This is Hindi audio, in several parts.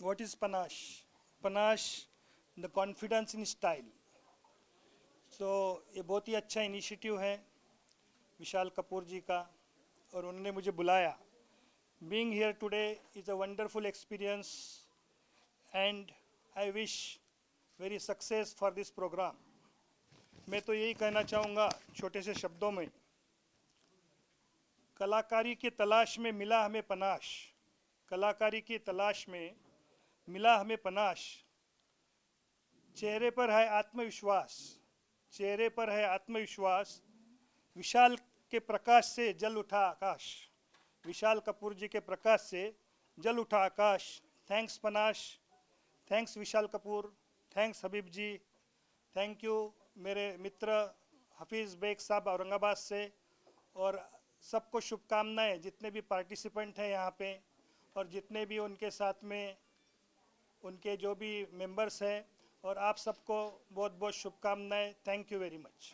What is panache? Panache, the confidence in style. तो ये बहुत ही अच्छा इनिशिएटिव है विशाल कपूर जी का, और उन्होंने मुझे बुलाया. Being here today is a wonderful experience, and I wish very success for this program. मैं तो यही कहना चाहूँगा छोटे से शब्दों में, कलाकारी की तलाश में मिला हमें पनाश. कलाकारी की तलाश में मिला हमें पनाश. चेहरे पर है आत्मविश्वास, चेहरे पर है आत्मविश्वास. विशाल के प्रकाश से जल उठा आकाश. विशाल कपूर जी के प्रकाश से जल उठा आकाश. Thanks Panache, thanks Vishal Kapoor, thanks Habib ji, thank you मेरे मित्र हफीज़ बेग साहब औरंगाबाद से. और सबको शुभकामनाएं, जितने भी पार्टिसिपेंट हैं यहाँ पे और जितने भी उनके साथ में उनके जो भी मेंबर्स हैं, और आप सबको बहुत बहुत शुभकामनाएं. Thank you very much.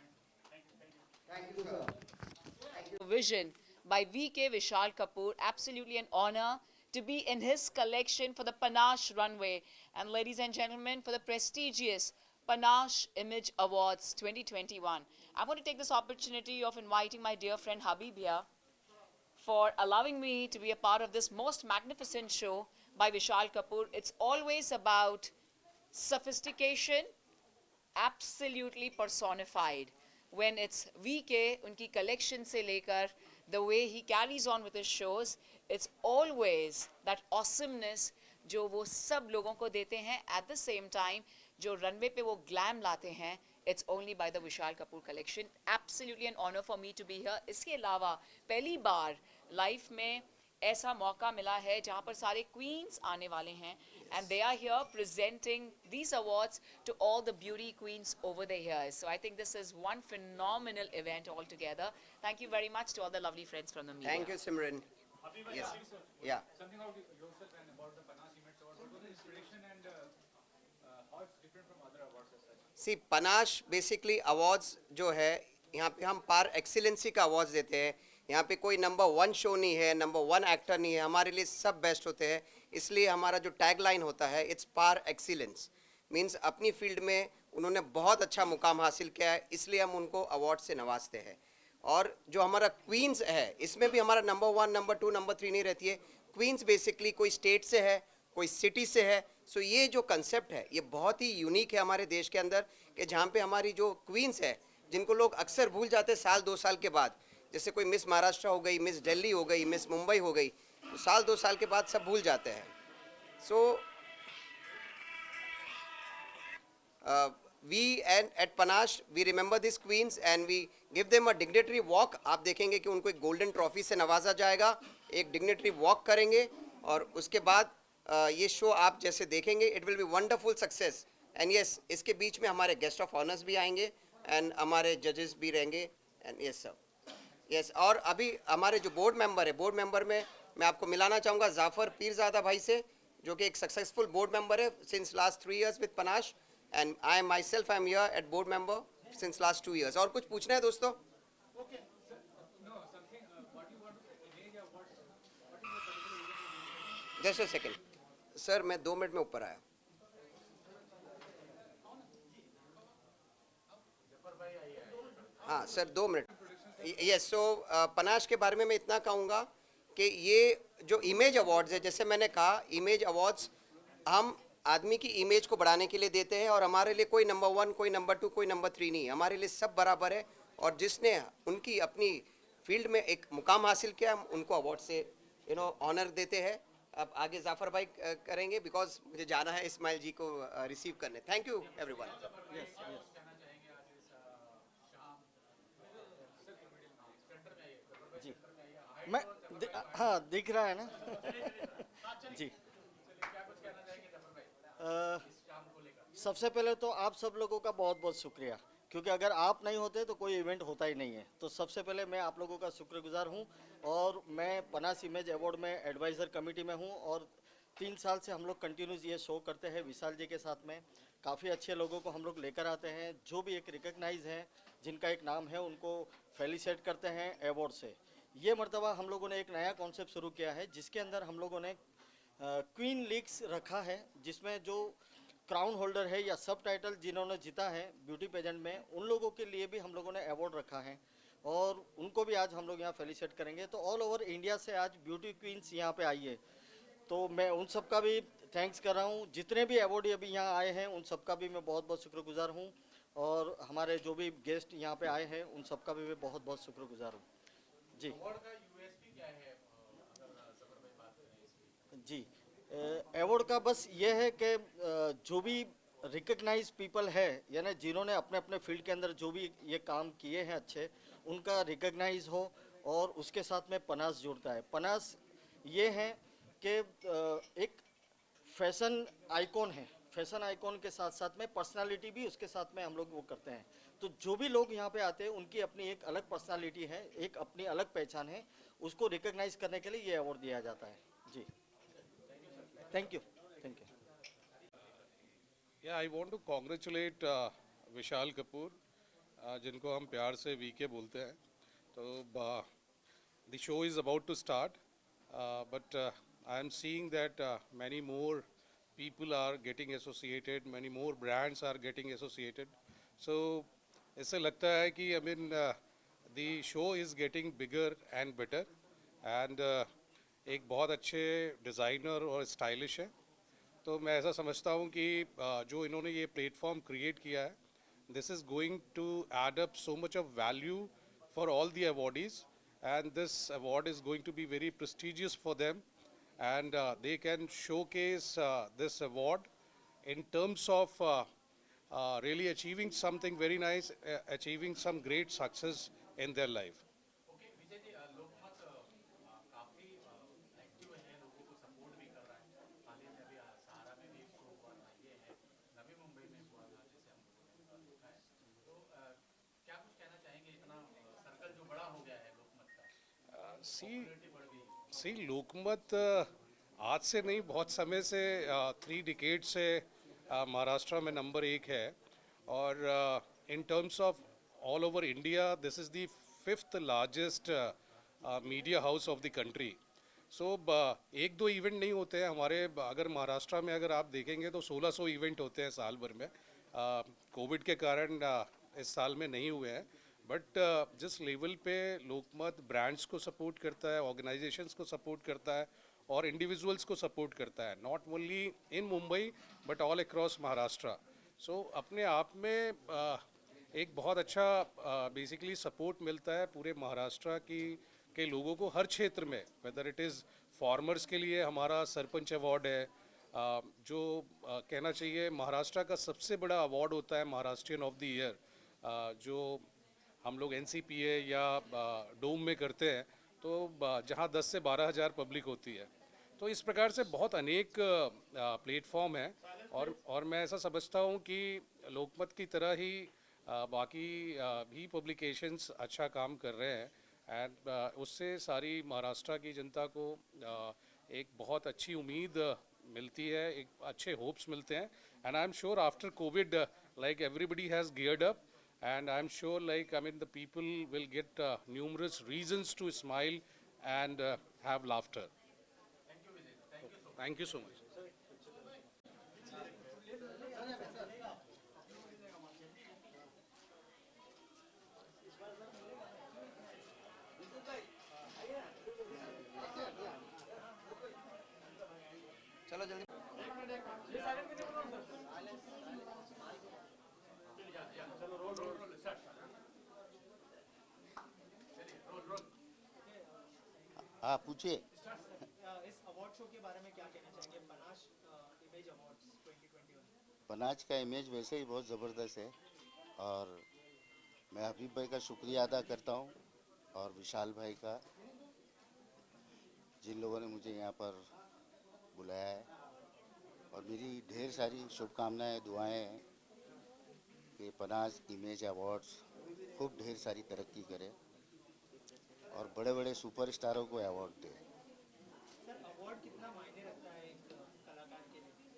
Vision by VK Vishal Kapoor. Absolutely an honor to be in his collection for the Panache Runway. And ladies and gentlemen, for the prestigious Panache Image Awards 2021. I want to take this opportunity of inviting my dear friend Habib here for allowing me to be a part of this most magnificent show by Vishal Kapoor. It's always about sophistication, absolutely personified. When it's VK, unki collection se lekar, the way he carries on with his shows, it's always that awesomeness जो वो सब लोगों को देते हैं. At the same time, जो रनवे पे वो ग्लैम लाते हैं, it's only by the Vishal Kapoor collection. Absolutely an honor for me to be here. इसके अलावा पहली बार लाइफ में ऐसा मौका मिला है जहाँ पर सारे क्वींस आने वाले हैं, and they are here presenting these awards to all the beauty queens over the years. So I think this is one phenomenal event altogether. Thank you very much to all the lovely friends from the media. Thank you, Simran. Yes. Yeah. Something about yourself and about the Panache Image Award. What was the inspiration and how it's different from other awards as such? See, Panache basically awards जो है यहाँ पे हम पार एक्सीलेंसी का अवार्ड्स देते हैं. यहाँ पे कोई नंबर 1 शो नहीं है, नंबर 1 एक्टर नहीं है. हमारे लिए सब बेस्ट होते हैं. इसलिए हमारा जो टैग लाइन होता है, इट्स पार एक्सीलेंस. मीन्स अपनी फील्ड में उन्होंने बहुत अच्छा मुकाम हासिल किया है, इसलिए हम उनको अवार्ड से नवाजते हैं. और जो हमारा क्वींस है, इसमें भी हमारा नंबर 1, नंबर 2, नंबर 3 नहीं रहती है. क्वींस बेसिकली कोई स्टेट से है, कोई सिटी से है. सो ये जो कंसेप्ट है, ये बहुत ही यूनिक है हमारे देश के अंदर, कि जहाँ पे हमारी जो क्वींस है, जिनको लोग अक्सर भूल जाते हैं साल 2 साल के बाद. जैसे कोई मिस महाराष्ट्र हो गई, मिस दिल्ली हो गई, मिस मुंबई हो गई, तो साल 2 साल के बाद सब भूल जाते हैं. सो we and at Panache we remember these queens and we give them a dignitary walk. आप देखेंगे कि उनको एक गोल्डन ट्रॉफी से नवाजा जाएगा, एक डिग्निटरी वॉक करेंगे, और उसके बाद ये शो आप जैसे देखेंगे, it will be wonderful success. And yes, इसके बीच में हमारे गेस्ट ऑफ ऑनर्स भी आएंगे एंड हमारे जजेस भी रहेंगे. And yes sir, yes. और अभी हमारे जो बोर्ड मेंबर है, बोर्ड मेंबर में मैं आपको मिलाना चाहूँगा जाफ़र पीरज़ादा भाई से, जो कि एक सक्सेसफुल बोर्ड मेंबर है since last 3 years with Panache. And I myself am here at board member since last 2 years. और कुछ पूछना है दोस्तों? Okay. Sir, no, something. What you want to image or what is the particular event? Just a second. Sir मैं 2 मिनट में ऊपर आया. हाँ सर 2 मिनट. यस. सो पनाश के बारे में मैं इतना कहूँगा कि ये जो इमेज अवार्ड्स है, जैसे मैंने कहा, इमेज अवार्ड्स हम आदमी की इमेज को बढ़ाने के लिए देते हैं, और हमारे लिए कोई नंबर 1, कोई नंबर 2, कोई नंबर 3 नहीं. हमारे लिए सब बराबर है, और जिसने उनकी अपनी फील्ड में एक मुकाम हासिल किया, हम उनको अवार्ड से ऑनर देते हैं. अब आगे जाफ़र भाई करेंगे, बिकॉज मुझे जाना है इस्माइल जी को रिसीव करने. Thank you everyone. जी मैं हाँ, दिख रहा है ना. जी. सबसे पहले तो आप सब लोगों का बहुत बहुत शुक्रिया, क्योंकि अगर आप नहीं होते तो कोई इवेंट होता ही नहीं है. तो सबसे पहले मैं आप लोगों का शुक्रगुजार हूं, और मैं पनास इमेज अवार्ड में एडवाइज़र कमेटी में हूं, और 3 साल से हम लोग कंटिन्यूस ये शो करते हैं विशाल जी के साथ में. काफ़ी अच्छे लोगों को हम लोग लेकर आते हैं, जो भी एक रिकग्नाइज हैं, जिनका एक नाम है, उनको फेलिसिटेट करते हैं अवार्ड से. ये मर्तबा हम लोगों ने एक नया कॉन्सेप्ट शुरू किया है, जिसके अंदर हम लोगों ने क्वीन लीग्स रखा है, जिसमें जो क्राउन होल्डर है या सब टाइटल जिन्होंने जीता है ब्यूटी पेजेंट में, उन लोगों के लिए भी हम लोगों ने अवार्ड रखा है और उनको भी आज हम लोग यहाँ फेलिसिट करेंगे। तो ऑल ओवर इंडिया से आज ब्यूटी क्वींस यहाँ पे आई है, तो मैं उन सब का भी थैंक्स कर रहा हूँ। जितने भी अवार्डी अभी यहाँ आए हैं उन सब का भी मैं बहुत बहुत शुक्रगुजार हूँ, और हमारे जो भी गेस्ट यहाँ पे आए हैं उन सब का भी मैं बहुत बहुत शुक्रगुजार हूँ। जी अवार्ड का यूएसपी क्या है, अगर जफर भाई बात करें इसकी? जी, अवार्ड का बस ये है कि जो भी रिकग्नाइज पीपल है, यानी जिन्होंने अपने अपने फील्ड के अंदर जो भी ये काम किए हैं अच्छे, उनका रिकग्नाइज हो, और उसके साथ में पनास जुड़ता है। पनास ये है कि एक फैशन आइकॉन है, फैशन आइकॉन के साथ साथ में पर्सनालिटी भी उसके साथ में हम लोग वो करते हैं। तो जो भी लोग यहाँ पे आते हैं उनकी अपनी एक अलग पर्सनालिटी है, एक अपनी अलग पहचान है, उसको रिकग्नाइज करने के लिए ये अवार्ड दिया जाता है। जी, thank you, thank you. Yeah, I want to congratulate Vishal Kapoor, जिनको हम प्यार से वीके बोलते हैं। तो the show is about to start, but I am seeing that many more people are getting associated, many more brands are getting associated. So इससे लगता है कि I mean the show is getting bigger and better, and एक बहुत अच्छे डिज़ाइनर और स्टाइलिश है। तो मैं ऐसा समझता हूँ कि जो इन्होंने ये प्लेटफॉर्म क्रिएट किया है, this is going to add up so much of value for all the awardees, and this award is going to be very prestigious for them, and they can showcase this award in terms of really achieving something very nice, achieving some great success in their life. Okay Vijay ji, Lokmat काफी एक्टिव है, लोगों को सपोर्ट भी कर रहा है। हाल ही में अभी सहारा में भी एक शो हुआ था, ये है नवी मुंबई में हुआ था, जैसे हम लोगों ने देखा है। तो क्या कुछ कहना चाहेंगे, इतना सर्कल जो बड़ा हो गया है लोकमत का, पॉपुलैरिटी बढ़ गई? सी लोकमत आज से नहीं, बहुत समय से 3 डिकेड से महाराष्ट्र में नंबर 1 है, और in terms of all over India this is the 5th largest media house of the country. So एक दो इवेंट नहीं होते हैं हमारे, अगर महाराष्ट्र में अगर आप देखेंगे तो 1600 इवेंट होते हैं साल भर में। कोविड के कारण इस साल में नहीं हुए हैं, बट जिस लेवल पे लोकमत ब्रांड्स को सपोर्ट करता है, ऑर्गेनाइजेशंस को सपोर्ट करता है और इंडिविजुअल्स को सपोर्ट करता है, not only in Mumbai but all across Maharashtra. So अपने आप में एक बहुत अच्छा बेसिकली सपोर्ट मिलता है पूरे महाराष्ट्र के लोगों को हर क्षेत्र में, वेदर इट इज़ फार्मर्स के लिए हमारा सरपंच अवार्ड है, जो कहना चाहिए महाराष्ट्र का सबसे बड़ा अवार्ड होता है महाराष्ट्रियन ऑफ द ईयर, जो हम लोग NCPA या डोम में करते हैं, तो जहाँ 10 से 12 हज़ार पब्लिक होती है। तो इस प्रकार से बहुत अनेक प्लेटफॉर्म हैं, और मैं ऐसा समझता हूँ कि लोकमत की तरह ही बाकी भी पब्लिकेशंस अच्छा काम कर रहे हैं, एंड उससे सारी महाराष्ट्र की जनता को एक बहुत अच्छी उम्मीद मिलती है, एक अच्छे होप्स मिलते हैं। And I am sure after Covid like everybody has geared up, and I'm sure the people will get numerous reasons to smile and have laughter. Thank you Vijay, Thank you so much. चलो जल्दी। हाँ पूछिए। इस अवार्ड शो के बारे में क्या कहना चाहेंगे, पनाश इमेज अवार्ड्स 2021? पनाज का इमेज वैसे ही बहुत ज़बरदस्त है, और मैं हबीब भाई का शुक्रिया अदा करता हूँ, और विशाल भाई का, जिन लोगों ने मुझे यहाँ पर बुलाया है, और मेरी ढेर सारी शुभकामनाएं, दुआएं हैं कि पनाज इमेज अवार्ड्स खूब ढेर सारी तरक्की करे और बड़े बड़े सुपरस्टारों को अवार्ड दे। सर, अवार्ड कितना मायने रखता है एक कलाकार के लिए?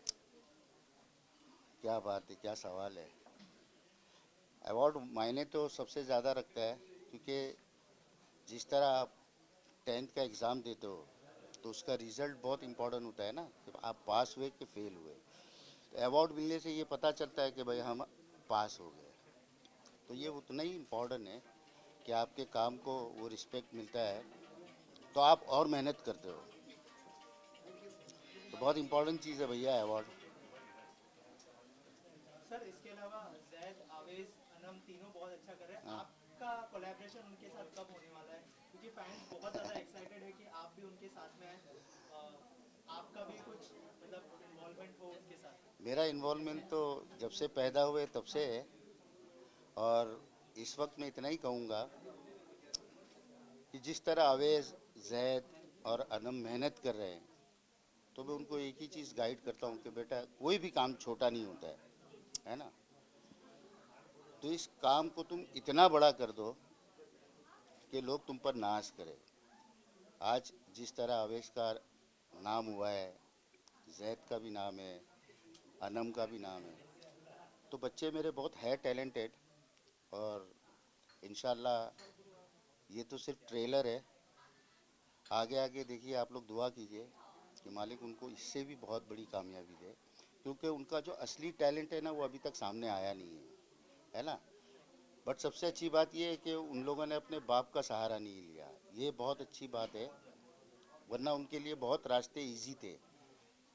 क्या बात है, क्या सवाल है। अवार्ड मायने तो सबसे ज़्यादा रखता है, क्योंकि जिस तरह आप 10th का एग्ज़ाम देते हो तो उसका रिजल्ट बहुत इम्पोर्टेंट होता है ना, कि आप पास हुए कि फेल हुए। तो अवार्ड मिलने से ये पता चलता है कि भाई हम पास हो गए, तो ये उतना ही इम्पोर्टेंट है कि आपके काम को वो रिस्पेक्ट मिलता है, तो आप और मेहनत करते हो। तो बहुत इम्पोर्टेंट चीज़ है भैया अवार्ड। सर इसके अलावा जैद, आवेज, अनम तीनों बहुत अच्छा कर रहे हैं। हाँ। आपका कोलैबोरेशन उनके साथ कब होने वाला है? क्योंकि फैंस बहुत ज़्यादा एक्साइटेड है कि आप भी उनके साथ में हैं। आपका भी कुछ मतलब इन्वॉल्वमेंट हो उनके साथ। मेरा इन्वॉल्वमेंट तो जब से पैदा हुए तब से है, और इस वक्त मैं इतना ही कहूँगा कि जिस तरह अवेज, जैद और अनम मेहनत कर रहे हैं, तो मैं उनको एक ही चीज़ गाइड करता हूँ कि बेटा कोई भी काम छोटा नहीं होता है ना। तो इस काम को तुम इतना बड़ा कर दो कि लोग तुम पर नाज करें। आज जिस तरह अवेश का नाम हुआ है, जैद का भी नाम है, अनम का भी नाम है, तो बच्चे मेरे बहुत है टैलेंटेड, और इंशाल्लाह ये तो सिर्फ ट्रेलर है। आगे आगे देखिए, आप लोग दुआ कीजिए कि मालिक उनको इससे भी बहुत बड़ी कामयाबी दे, क्योंकि उनका जो असली टैलेंट है ना, वो अभी तक सामने आया नहीं है ना। बट सबसे अच्छी बात ये है कि उन लोगों ने अपने बाप का सहारा नहीं लिया, ये बहुत अच्छी बात है। वरना उनके लिए बहुत रास्ते इजी थे,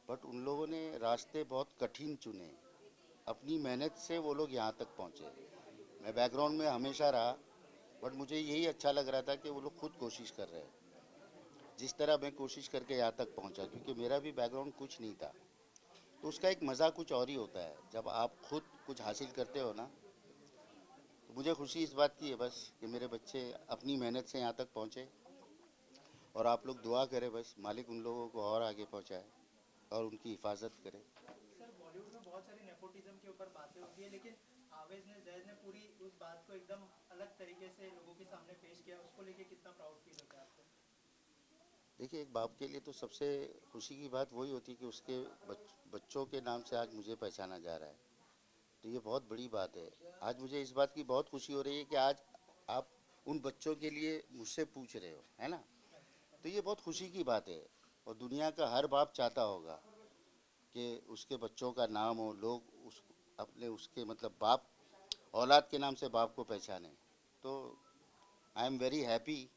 बट उन लोगों ने रास्ते बहुत कठिन चुने। अपनी मेहनत से वो लोग यहाँ तक पहुँचे। मैं बैकग्राउंड में हमेशा रहा, बट मुझे यही अच्छा लग रहा था कि वो लोग खुद कोशिश कर रहे हैं, जिस तरह मैं कोशिश करके यहाँ तक पहुँचा, क्योंकि मेरा भी बैकग्राउंड कुछ नहीं था। तो उसका एक मज़ा कुछ और ही होता है जब आप खुद कुछ हासिल करते हो ना। तो मुझे खुशी इस बात की है बस कि मेरे बच्चे अपनी मेहनत से यहाँ तक पहुँचे, और आप लोग दुआ करें बस मालिक उन लोगों को और आगे पहुँचाए और उनकी हिफाजत करे। सर बॉलीवुड में बहुत सारी नेपोटिज्म के ऊपर बातें होती है, लेकिन आवेज ने, जैद ने पूरी उस बात को एकदम अलग तरीके से लोगों के सामने पेश किया। उसको लेके कितना प्राउड फील होता है आपको? देखिए, एक बाप के लिए तो सबसे खुशी की बात वही होती है कि उसके बच्चों के नाम से आज मुझे पहचाना जा रहा है, तो ये बहुत बड़ी बात है। आज मुझे इस बात की बहुत खुशी हो रही है कि आज आप उन बच्चों के लिए मुझसे पूछ रहे हो, है ना। तो ये बहुत खुशी की बात है, और दुनिया का हर बाप चाहता होगा कि उसके बच्चों का नाम हो, लोग उस अपने उसके मतलब बाप, औलाद के नाम से बाप को पहचाने। तो आई एम वेरी हैप्पी,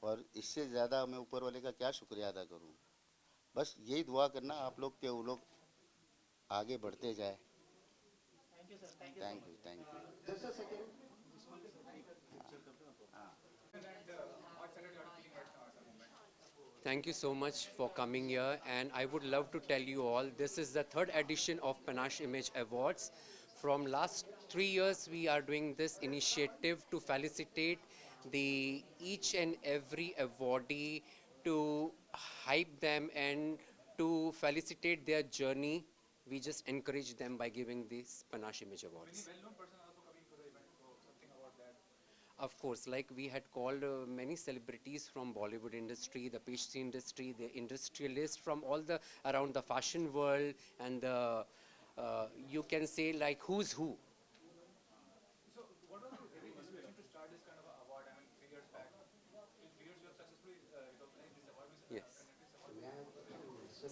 और इससे ज़्यादा मैं ऊपर वाले का क्या शुक्रिया अदा करूं। बस यही दुआ करना आप लोग के वो लोग आगे बढ़ते जाए। Thank you sir, thank you. Thank you, thank you. Thank you so much for coming here, and I would love to tell you all this is the third edition of Panache Image Awards. From last 3 years, we are doing this initiative to felicitate the each and every awardee, to hype them and to felicitate their journey. We just encourage them by giving these Panache Image Awards. Of course, like we had called many celebrities from Bollywood industry, the pastry industry, the industrialists from all the around the fashion world, and the you can say like who's who. So, what was the motivation to start this kind of award? I mean, 3 years back, in 3 years you have successfully recognized this award. Yes.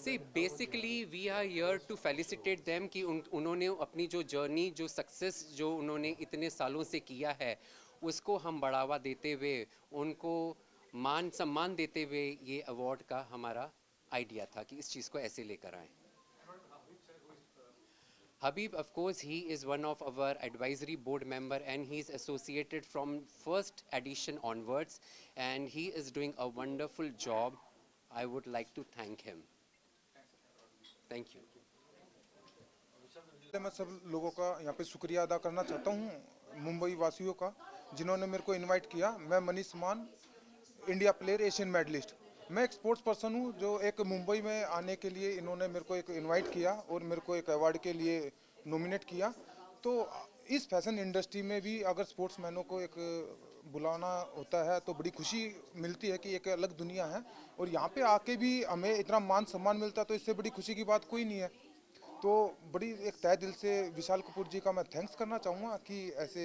See, basically we are here to felicitate them कि उन्होंने अपनी जो जर्नी, जो सक्सेस जो उन्होंने इतने सालों से किया है, उसको हम बढ़ावा देते हुए, उनको मान सम्मान देते हुए ये अवार्ड का हमारा आइडिया था कि इस चीज़ को ऐसे लेकर आएं। Habib, of course, he is one of our advisory board member, and he is associated from first edition onwards, and he is doing a wonderful job. I would like to thank him. Thank you. मैं सब लोगों का यहाँ पे शुक्रिया अदा करना चाहता हूँ, मुंबई वासियों का, जिन्होंने मेरे को इनवाइट किया। मैं मनीष मान, इंडिया प्लेयर, एशियन मेडलिस्ट। मैं एक स्पोर्ट्स पर्सन हूँ, जो एक मुंबई में आने के लिए इन्होंने मेरे को एक इनवाइट किया और मेरे को एक अवार्ड के लिए नॉमिनेट किया। तो इस फैशन इंडस्ट्री में भी अगर स्पोर्ट्समैनों को एक बुलाना होता है तो बड़ी खुशी मिलती है कि एक अलग दुनिया है, और यहाँ पे आके भी हमें इतना मान सम्मान मिलता है, तो इससे बड़ी खुशी की बात कोई नहीं है। तो बड़ी एक तहे दिल से विशाल कपूर जी का मैं थैंक्स करना चाहूँगा कि ऐसे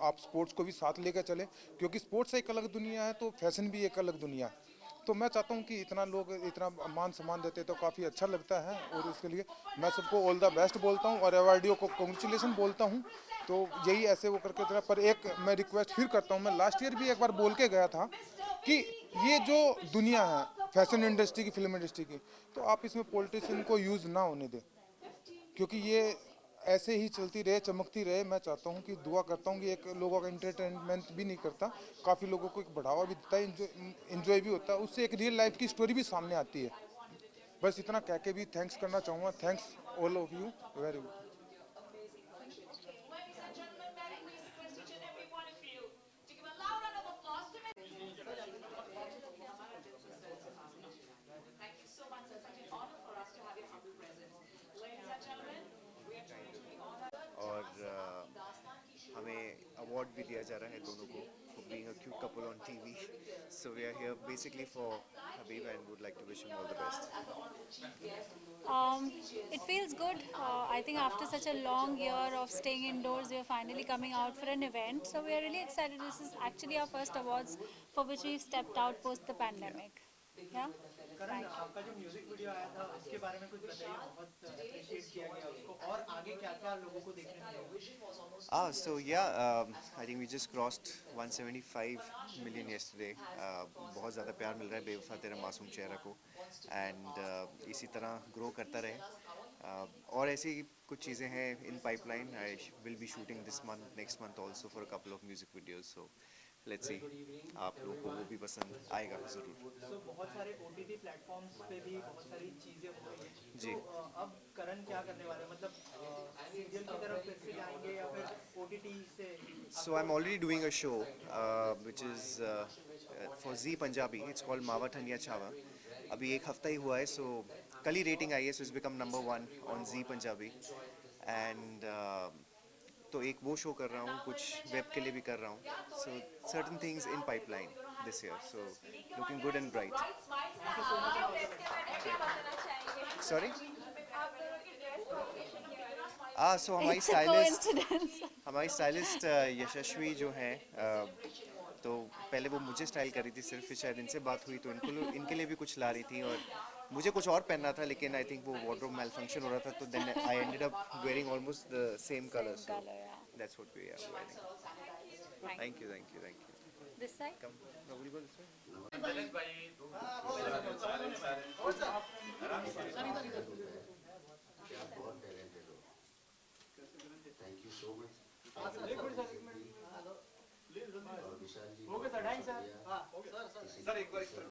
आप स्पोर्ट्स को भी साथ लेकर चले, क्योंकि स्पोर्ट्स एक अलग दुनिया है तो फैशन भी एक अलग दुनिया है। तो मैं चाहता हूँ कि इतना लोग इतना मान सम्मान देते तो काफ़ी अच्छा लगता है, और इसके लिए मैं सबको ऑल द बेस्ट बोलता हूँ और अवार्डियों को कॉन्ग्रेचुलेसन बोलता हूँ। तो यही ऐसे वो करके चला। पर एक मैं रिक्वेस्ट फिर करता हूँ, मैं लास्ट ईयर भी एक बार बोल के गया था कि ये जो दुनिया है फैशन इंडस्ट्री की, फिल्म इंडस्ट्री की, तो आप इसमें पॉलिटिशियन को यूज़ ना होने दें, क्योंकि ये ऐसे ही चलती रहे, चमकती रहे। मैं चाहता हूँ कि दुआ करता हूँ कि एक लोगों का एंटरटेनमेंट भी नहीं करता, काफ़ी लोगों को एक बढ़ावा भी देता है, इंजॉय भी होता है, उससे एक रियल लाइफ की स्टोरी भी सामने आती है। बस इतना कह के भी थैंक्स करना चाहूँगा। Thanks all of you very good. और हमें अवार्ड भी दिया जा रहा है दोनों को for being a cute couple on TV. So we are here basically for Habib and would like to wish him all the best. It feels good. I think after such a long year of staying indoors, we are finally coming out for an event. So we are really excited. This is actually our first awards for which we've stepped out post the pandemic. Yeah. करण, आपका जो म्यूजिक वीडियो आया था उसके बारे में कुछ बताइए, बहुत अप्रिशिएट किया गया उसको, और आगे क्या क्या लोगों को देखने मिलेगा? So yeah, I think we just crossed 175 million yesterday. बहुत ज़्यादा प्यार मिल रहा है बेवफा तेरा मासूम चेहरा को, and इसी तरह ग्रो करता रहे। और ऐसी कुछ चीज़ें हैं in pipeline. I will be shooting this month, next month also for a couple of music videos. So let's see, आप लोगों को वो भी पसंद आएगा ज़रूर। So, बहुत सारे OTT प्लेटफॉर्म्स पे भी बहुत सारी चीज़ें हो रही हैं। जी। तो अब करण क्या करने वाले हैं? मतलब सीरियल की तरफ फिर से जाएंगे या फिर OTT से? So I'm already doing a show which is for Zee Punjabi. It's called Mawa Thaniya Chhawa. अभी एक हफ्ता ही हुआ है, so कल ही रेटिंग आई है, so it's become number 1 on Zee Punjabi. And तो एक वो शो कर रहा हूँ, कुछ वेब के लिए भी कर रहा हूँ. So certain things in pipeline this year. So looking good and bright. Sorry? So हमारी It's a स्टाइलिस्ट coincidence. हमारी स्टाइलिस्ट यशस्वी जो हैं, तो पहले वो मुझे स्टाइल कर रही थी सिर्फ, फिर शायद इनसे बात हुई तो इनके लिए भी कुछ ला रही थी, और मुझे कुछ और पहनना था, लेकिन आई थिंक वो वार्डरोब मेल फंक्शन हो रहा था, तो then I ended up wearing almost the same colour, so Color, yeah. That's what we are wearing. Thank you. Thank you. This side. Come nobody go this way. बहुत टैलेंटेड हो। Thank you so much. और Vishal ji, sir, thanks sir. Sir एक बार